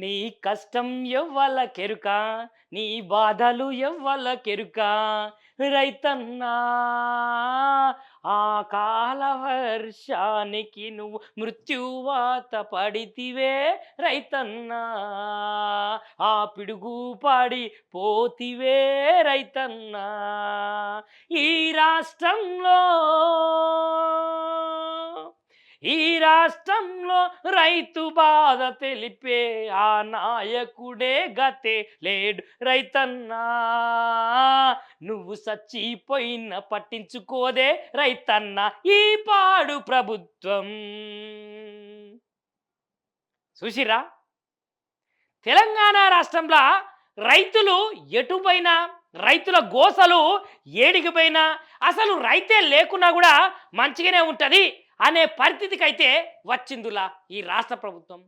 నీ కష్టం ఎవ్వలకెరుక, నీ బాధలు ఎవ్వలకెరుక, రైతన్నా ఆ కాల వర్షానికి నువ్వు మృత్యువాత పడితివే రైతన్నా, ఆ పిడుగు పడి పోతివే రైతన్నా. ఈ రాష్ట్రంలో ఈ రాష్ట్రంలో రైతు బాధ తెలిపే ఆ నాయకుడే గతే లేడు రైతన్నా. నువ్వు సచ్చిపోయిన పట్టించుకోదే రైతన్న ఈ పాడు ప్రభుత్వం. చూసిరా, తెలంగాణ రాష్ట్రంలో రైతులు ఎటుపోయినా, రైతుల గోసలు ఏడికిపోయినా, అసలు రైతే లేకున్నా కూడా మంచిగానే ఉంటుంది అనే పరిస్థితికి అయితే వచ్చిందిలా ఈ రాష్ట్ర ప్రభుత్వం.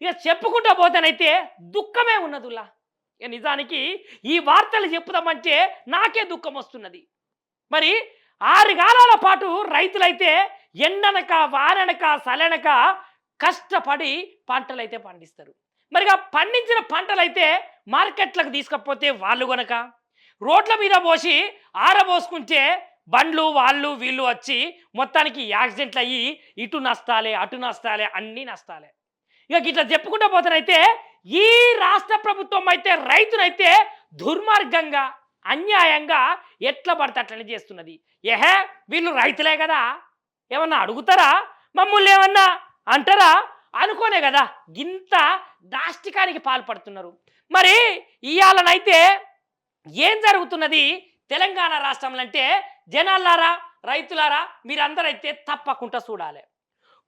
ఇక చెప్పుకుంటూ పోతానైతే దుఃఖమే ఉన్నదిలా. ఇక నిజానికి ఈ వార్తలు చెప్పుదామంటే నాకే దుఃఖం వస్తున్నది. మరి 6 కాలాల పాటు రైతులైతే ఎండనక వాననక సలనక కష్టపడి పంటలైతే పండిస్తారు. మరిగా పండించిన పంటలైతే మార్కెట్లకు తీసుకపోతే వాళ్ళు గనక రోడ్ల మీద పోసి ఆరబోసుకుంటే బండ్లు వాళ్ళు వీళ్ళు వచ్చి మొత్తానికి యాక్సిడెంట్లు అయ్యి ఇటు నష్టాలే అటు నష్టాలే అన్నీ నష్టాలే. ఇక ఇట్లా చెప్పుకుంటూ పోతానైతే ఈ రాష్ట్ర ప్రభుత్వం అయితే రైతునైతే దుర్మార్గంగా అన్యాయంగా ఎట్లా పడితే అట్లనే చేస్తున్నది. ఏహే వీళ్ళు రైతులే కదా, ఏమన్నా అడుగుతారా, మమ్మల్ని ఏమన్నా అంటారా అనుకోనే కదా ఇంత దాష్టికానికి పాల్పడుతున్నారు. మరి ఇవాళనైతే ఏం జరుగుతున్నది తెలంగాణ రాష్ట్రంలో అంటే జనాలారా రైతులారా మీరందరైతే తప్పకుండా చూడాలి.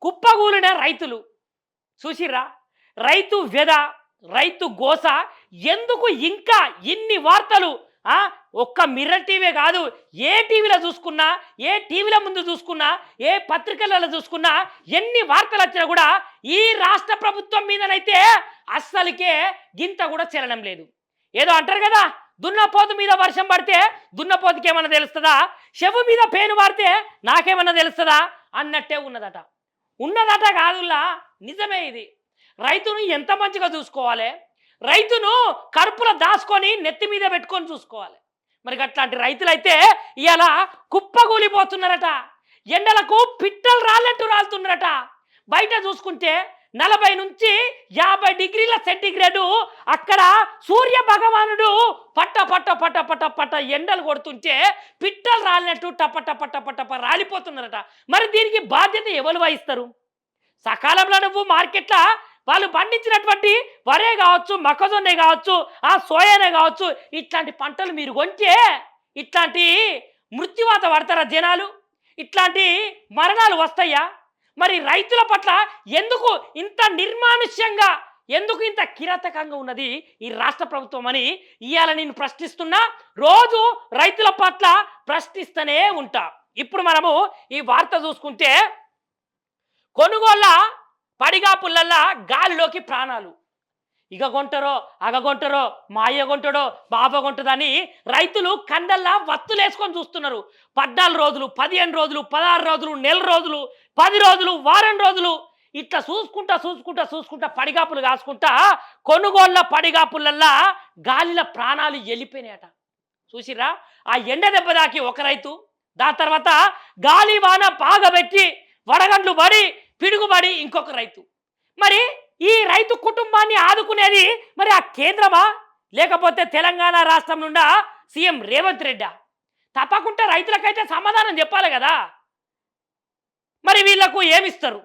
కుప్పగూలిన రైతులు చూసిర్రా, రైతు వ్యధ రైతు గోస ఎందుకు ఇంకా ఇన్ని వార్తలు ఒక్క మిర్రర్ టీవీ కాదు, ఏ టీవీలో చూసుకున్నా, ఏ టీవీల ముందు చూసుకున్నా, ఏ పత్రికలలో చూసుకున్నా ఎన్ని వార్తలు వచ్చినా కూడా ఈ రాష్ట్ర ప్రభుత్వం మీదనైతే అస్సలకే గింత కూడా చలనం లేదు. ఏదో అంటారు కదా, దున్నపోతు మీద వర్షం పడితే దున్నపోతుకి ఏమన్నా తెలుస్తుందా, చెవు మీద పేను వాడితే నాకేమన్నా తెలుస్తుందా అన్నట్టే ఉన్నదట కాదులా, నిజమే ఇది. రైతును ఎంత మంచిగా చూసుకోవాలి, రైతును కడుపులో దాచుకొని నెత్తి మీద పెట్టుకొని చూసుకోవాలి. మరి అట్లాంటి రైతులైతే ఇవాళ కుప్పగూలిపోతున్నారట, ఎండలకు పిట్టలు రాళ్ళట్టు రాలుతున్నారట. బయట చూసుకుంటే 40 నుంచి 50 డిగ్రీల సెంటిగ్రేడు అక్కడ సూర్య భగవానుడు పట్ట పట్ట పట్ట పట్ట పట్ట ఎండలు కొడుతుంటే పిట్టలు రాలినట్టు టప టప టప టప రాలిపోతున్నారట. మరి దీనికి బాధ్యత ఎవరు వహిస్తారు? సకాలంలో నువ్వు మార్కెట్లో వాళ్ళు పండించినటువంటి వరే కావచ్చు, మొక్కజొన్నే కావచ్చు, ఆ సోయానే కావచ్చు, ఇట్లాంటి పంటలు మీరు కొంటే ఇట్లాంటి మృత్యువాత పడతారా జనాలు? ఇట్లాంటి మరణాలు వస్తాయా? మరి రైతుల పట్ల ఎందుకు ఇంత నిర్మానుష్యంగా, ఎందుకు ఇంత కిరాతకంగా ఉన్నది ఈ రాష్ట్ర ప్రభుత్వం అని ఇవాళ నేను ప్రశ్నిస్తున్నా. రోజు రైతుల పట్ల ప్రశ్నిస్తూనే ఉంటా. ఇప్పుడు మనము ఈ వార్త చూసుకుంటే కొనుగోళ్ళ పడిగాపులల్లా గాలిలోకి ప్రాణాలు. ఇక కొంటారో అగ కొంటారో మా అయ్య కొంటాడో బాబ కొంటుందని రైతులు కండల్లా వత్తులేసుకొని చూస్తున్నారు. 14 రోజులు 15 రోజులు 16 రోజులు నెల రోజులు 10 రోజులు వారం రోజులు ఇట్లా చూసుకుంటా పడిగాపులు కాసుకుంటా కొనుగోళ్ళ పడిగాపులల్లా గాలిల ప్రాణాలు వెళ్ళిపోయినాయట. చూసిరా, ఆ ఎండ దెబ్బ దాకి ఒక రైతు, దాని తర్వాత గాలి వాన బాగా పెట్టి వడగండ్లు పడి పిడుగుబడి ఇంకొక రైతు. మరి ఈ రైతు కుటుంబాన్ని ఆదుకునేది మరి ఆ కేంద్రమా లేకపోతే తెలంగాణ రాష్ట్రం నుండా సీఎం రేవంత్ రెడ్డా? తప్పకుండా రైతులకైతే సమాధానం చెప్పాలి కదా. మరి వీళ్లకు ఏమిస్తారు,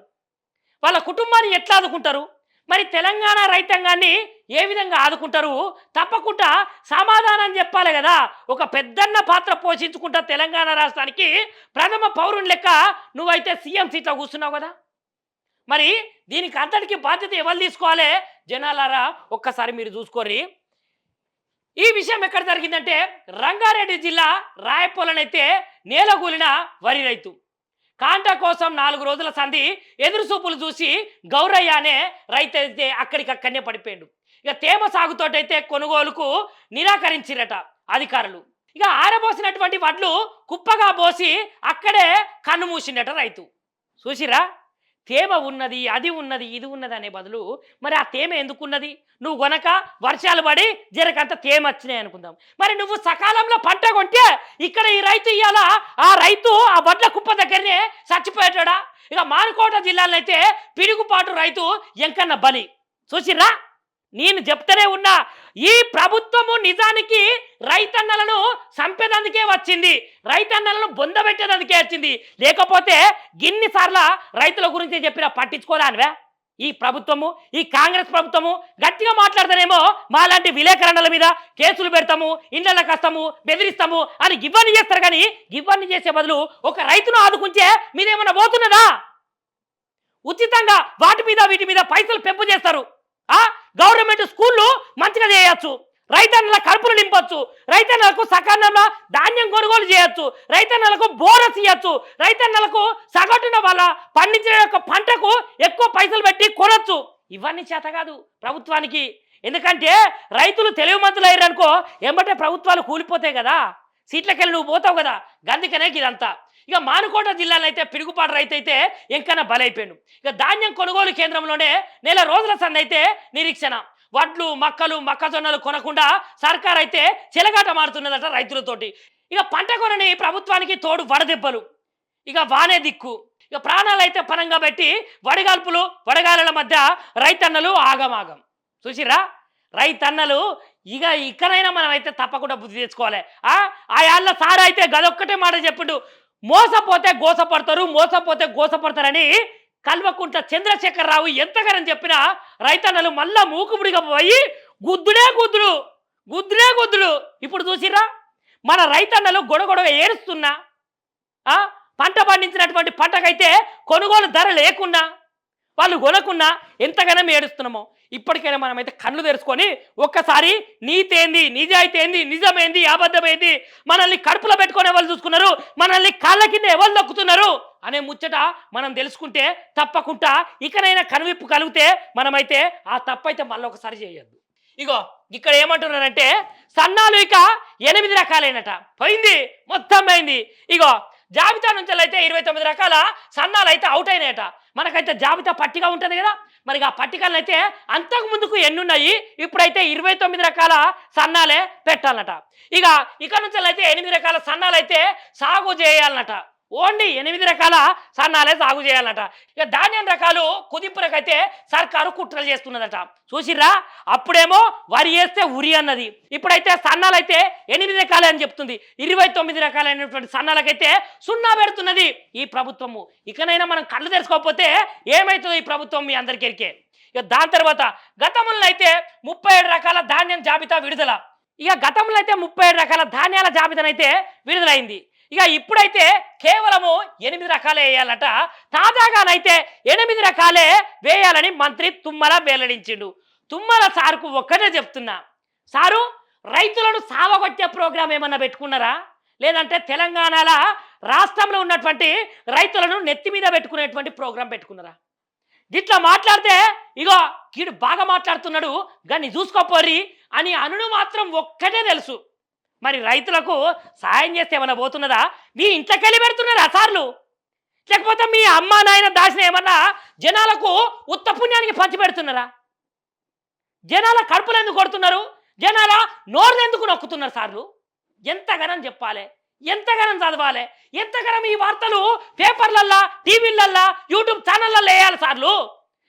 వాళ్ళ కుటుంబాన్ని ఎట్లా ఆదుకుంటారు, మరి తెలంగాణ రైతాంగాన్ని ఏ విధంగా ఆదుకుంటారు? తప్పకుండా సమాధానం చెప్పాలి కదా. ఒక పెద్దన్న పాత్ర పోషించుకుంటా తెలంగాణ రాష్ట్రానికి ప్రథమ పౌరుని లెక్క నువ్వైతే సీఎం సీట్లో కూర్చున్నావు కదా. మరి దీనికి అంతటికి బాధ్యత ఎవరు తీసుకోవాలి? జనాలారా ఒక్కసారి మీరు చూసుకోర్రి. ఈ విషయం ఎక్కడ జరిగిందంటే రంగారెడ్డి జిల్లా రాయపోలనైతే నేలగూలిన వరి రైతు కాంట కోసం 4 రోజుల సంధి ఎదురు చూపులు చూసి గౌరయ్య అనే రైతు అయితే అక్కడికక్కడనే పడిపోయిండు. ఇక తేమ సాగుతోటైతే కొనుగోలుకు నిరాకరించిరట అధికారులు. ఇక ఆరబోసినటువంటి వడ్లు కుప్పగా పోసి అక్కడే కన్ను మూసిండట రైతు. చూసిరా, తేమ ఉన్నది, అది ఉన్నది, ఇది ఉన్నది అనే బదులు మరి ఆ తేమ ఎందుకున్నది? నువ్వు గనక వర్షాలు పడి జరకంత తేమ వచ్చినాయి అనుకుందాం. మరి నువ్వు సకాలంలో పంట కొంటే ఇక్కడ ఈ రైతు ఇయ్యాల ఆ రైతు ఆ వడ్ల కుప్ప దగ్గరనే చచ్చిపోయేటాడా? ఇక మానుకోట జిల్లాలో అయితే పిడుగుపాటు రైతు ఎంకన్న బలి. చూసిర్రా? నేను చెప్తూనే ఉన్నా, ఈ ప్రభుత్వము నిజానికి రైతన్నలను చంపేదందుకే వచ్చింది, రైతన్నలను బొందబెట్టేదందుకే వచ్చింది. లేకపోతే గిన్నిసార్ల రైతుల గురించి చెప్పినా పట్టించుకోదానివే ఈ ప్రభుత్వము, ఈ కాంగ్రెస్ ప్రభుత్వము. గట్టిగా మాట్లాడతానేమో మాలాంటి విలేకరణల మీద కేసులు పెడతాము, ఇళ్లకు వస్తాము, బెదిరిస్తాము అని ఇవన్నీ చేస్తారు. కానీ ఇవన్నీ చేసే బదులు ఒక రైతును ఆదుకుంటే మీరేమన్నా పోతున్నదా? ఉచితంగా వాటి మీద వీటి మీద పైసలు పెంపు చేస్తారు. గవర్నమెంట్ స్కూళ్ళు మంచిగా చేయొచ్చు, రైతన్నల కడుపులు నింపొచ్చు, రైతన్నలకు సకాలంలో ధాన్యం కొనుగోలు చేయొచ్చు, రైతన్నలకు బోనస్ ఇవ్వచ్చు, రైతన్నలకు సగటున వాళ్ళ పండించిన యొక్క పంటకు ఎక్కువ పైసలు పెట్టి కొనొచ్చు. ఇవన్నీ చేత కాదు ప్రభుత్వానికి. ఎందుకంటే రైతులు తెలివిమంతులు అయ్యారనుకో ఏమంటే ప్రభుత్వాలు కూలిపోతాయి కదా, సీట్లకెళ్ళి నువ్వు పోతావు కదా. గందుకనే ఇదంతా. ఇక మానుకోట జిల్లాలో అయితే పిడుగుపాటు రైతు అయితే ఎంకన్నా బలైపోయాడు. ఇక ధాన్యం కొనుగోలు కేంద్రంలోనే నెల రోజుల సంది అయితే నిరీక్షణ. వడ్లు, మొక్కజొన్నలు కొనకుండా సర్కార్ అయితే చెలగాట మారుతున్నదట రైతులతోటి. ఇక పంట కొనని ప్రభుత్వానికి తోడు వడదెబ్బలు, ఇక వానే దిక్కు. ఇక ప్రాణాలు అయితే పనంగా పెట్టి వడగాల్పులు వడగాలుల మధ్య రైతన్నలు ఆగమాగం. చూసిరా? రైతన్నలు ఇక ఇక్కడైనా మనం అయితే తప్పకుండా బుద్ధి తెచ్చుకోవాలి. ఆ యాళ్ళ సార్ అయితే గదొక్కటే మాట చెప్పిండు, మోసపోతే గోసపడతారు, మోసపోతే గోసపడతారని. కల్వకుంట్ల చంద్రశేఖరరావు ఎంతగానని చెప్పినా రైతన్నలు మళ్ళా మూకుముడిగా పోయి గుద్దుడే గుద్దుడు. ఇప్పుడు చూసిరా? మన రైతన్నలు గొడగొడవ ఏడుస్తున్నా, పంట పండించినటువంటి పంటకైతే కొనుగోలు ధర లేకున్నా, వాళ్ళు కొనకున్నా ఎంతగానో ఏడుస్తున్నామో. ఇప్పటికైనా మనమైతే కళ్ళు తెరుచుకొని ఒక్కసారి నీతేంది, నిజాయితీ ఏంది, నిజమేంది, అబద్ధమైంది, మనల్ని కడుపులో పెట్టుకొని ఎవరు చూసుకున్నారు, మనల్ని కాళ్ళ కింద ఎవరు నొక్కుతున్నారు అనే ముచ్చట మనం తెలుసుకుంటే తప్పకుండా ఇకనైనా కనువిప్పు కలిగితే మనమైతే ఆ తప్పైతే మళ్ళీ ఒకసారి చేయొద్దు. ఇగో ఇక్కడ ఏమంటున్నారంటే సన్నాలు ఇక 8 రకాలైనట. పోయింది, మొత్తం పోయింది. ఇగో జాబితా నుంచి అయితే 29 రకాల సన్నాలు అయితే అవుట్ అయినాయట. మనకైతే జాబితా పట్టిక ఉంటుంది కదా, మరి ఆ పట్టికలను అయితే అంతకు ముందుకు ఎన్నున్నాయి, ఇప్పుడైతే 29 రకాల సన్నాలే పెట్టాలన్నట. ఇక నుంచి అయితే 8 రకాల సన్నాలు అయితే సాగు చేయాలన్నట. ఓన్లీ 8 రకాల సన్నాలే సాగు చేయాలన్నట. ఇక ధాన్యం రకాలు కుదింపులకైతే సర్కారు కుట్రలు చేస్తున్నదట. చూసిర్రా? అప్పుడేమో వరి వేస్తే ఉరి అన్నది, ఇప్పుడైతే సన్నాలు అయితే 8 రకాలే అని చెప్తుంది. 29 రకాలైనటువంటి సన్నాలకైతే 0 పెడుతున్నది ఈ ప్రభుత్వము. ఇకనైనా మనం కళ్ళు తెరుచుకోకపోతే ఏమవుతుందో ఈ ప్రభుత్వం మీ అందరికీ ఎరికే. ఇక దాని తర్వాత గతంలో అయితే 37 రకాల ధాన్యం జాబితా విడుదల. ఇక గతంలో అయితే 37 రకాల ధాన్యాల జాబితానైతే విడుదలైంది. ఇక ఇప్పుడైతే కేవలము 8 రకాలే వేయాలట. తాజాగానైతే 8 రకాలే వేయాలని మంత్రి తుమ్మల వెల్లడించిండు. తుమ్మల సార్కు ఒక్కటే చెప్తున్నా, సారు రైతులను సావగొట్టే ప్రోగ్రాం ఏమన్నా పెట్టుకున్నారా, లేదంటే తెలంగాణలో రాష్ట్రంలో ఉన్నటువంటి రైతులను నెత్తి మీద పెట్టుకునేటువంటి ప్రోగ్రాం పెట్టుకున్నారా? ఇట్లా మాట్లాడితే ఇగో కీడు బాగా మాట్లాడుతున్నాడు కానీ చూసుకోపోరి అని అనును మాత్రం ఒక్కటే తెలుసు. మరి రైతులకు సాయం చేస్తే ఏమన్నా పోతున్నదా? మీ ఇంట్లోకెళ్ళి పెడుతున్నారా సార్లు, లేకపోతే మీ అమ్మ నాయన దాచిన ఏమన్నా జనాలకు ఉత్తపుణ్యానికి పంచి పెడుతున్నారా? జనాల కడుపులు ఎందుకు కొడుతున్నారు, జనాల నోర్లు ఎందుకు నొక్కుతున్నారు సార్లు? ఎంతగానం చెప్పాలి, ఎంతగానం చదవాలి, ఎంతగానం ఈ వార్తలు పేపర్లల్లా, టీవీలల్లా, యూట్యూబ్ ఛానళ్ళల్లో వేయాలి సార్లు.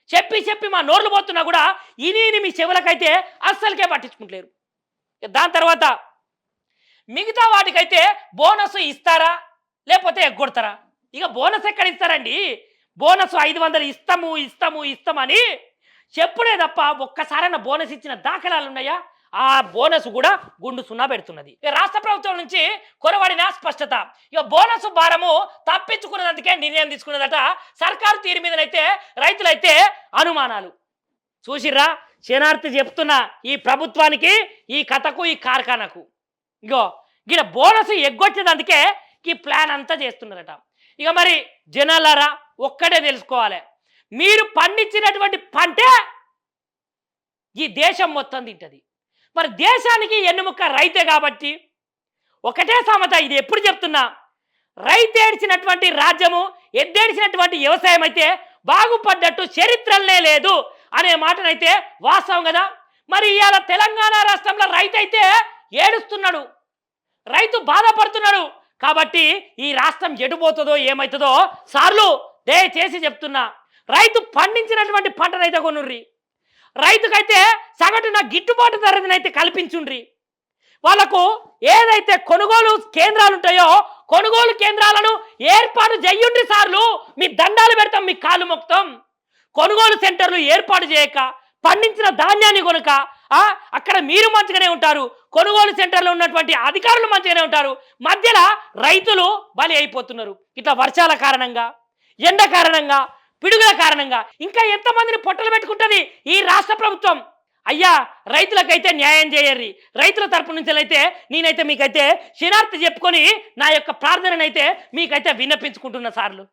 చెప్పి మా నోర్లు పోతున్నా కూడా ఇని మీ చెవులకైతే అస్సలకే పట్టించుకుంటలేరు. దాని తర్వాత మిగతా వాటికైతే బోనస్ ఇస్తారా లేకపోతే ఎగ్గొడతారా? ఇక బోనస్ ఎక్కడ ఇస్తారండి? బోనస్ 500 ఇస్తామని చెప్పుడే తప్ప ఒక్కసారైనా బోనస్ ఇచ్చిన దాఖలాలు ఉన్నాయా? ఆ బోనస్ కూడా గుండు 0 పెడుతున్నది. ఇక రాష్ట్ర ప్రభుత్వం నుంచి కొరవడిన స్పష్టత. ఇక బోనస్ భారము తప్పించుకున్నదందుకే నిర్ణయం తీసుకున్నదట. సర్కారు తీరు మీదనైతే రైతులైతే అనుమానాలు. చూసిర్రా? శనార్థి చెప్తున్నా, ఈ ప్రభుత్వానికి, ఈ కథకు, ఈ కార్ఖానకు ఇగో గిడ బోనస్ ఎగ్గొచ్చేదందుకే ఈ ప్లాన్ అంతా చేస్తున్నారట. ఇక మరి జనాలారా ఒక్కడే తెలుసుకోవాలి, మీరు పండించినటువంటి పంటే ఈ దేశం మొత్తం తింటది. మరి దేశానికి ఎన్నుముక్క రైతే కాబట్టి ఒకటే సమత. ఇది ఎప్పుడు చెప్తున్నా, రైతేడిచినటువంటి రాజ్యము, ఎద్దేడిచినటువంటి వ్యవసాయం అయితే బాగుపడ్డట్టు చరిత్రలనే లేదు అనే మాటనైతే వాస్తవం కదా. మరి ఇవాళ తెలంగాణ రాష్ట్రంలో రైతు అయితే ఏడుస్తున్నాడు, రైతు బాధపడుతున్నాడు. కాబట్టి ఈ రాష్ట్రం ఎటుపోతుందో ఏమవుతుందో సార్లు దయచేసి చెప్తున్నా, రైతు పండించినటువంటి పంటనైతే కొనుర్రి, రైతుకైతే సగటున గిట్టుబాటు ధరనైతే కల్పించుండ్రి, వాళ్ళకు ఏదైతే కొనుగోలు కేంద్రాలు ఉంటాయో కొనుగోలు కేంద్రాలను ఏర్పాటు చెయ్యుండ్రి సార్లు. మీ దండాలు పెడతాం, మీ కాళ్ళు మొక్తాం. కొనుగోలు సెంటర్లు ఏర్పాటు చేయక పండించిన ధాన్యాన్ని కొనుక అక్కడ మీరు మంచిగానే ఉంటారు, కొనుగోలు సెంటర్లో ఉన్నటువంటి అధికారులు మంచిగానే ఉంటారు, మధ్యలో రైతులు బలి అయిపోతున్నారు. ఇట్లా వర్షాల కారణంగా, ఎండ కారణంగా, పిడుగుల కారణంగా ఇంకా ఎంతమందిని పొట్టలు పెట్టుకుంటుంది ఈ రాష్ట్ర ప్రభుత్వం. అయ్యా రైతులకైతే న్యాయం చేయర్రి. రైతుల తరపు నుంచి అయితే నేనైతే మీకైతే శనార్థి చెప్పుకొని నా యొక్క ప్రార్థననైతే మీకైతే విన్నపించుకుంటున్న సార్లు.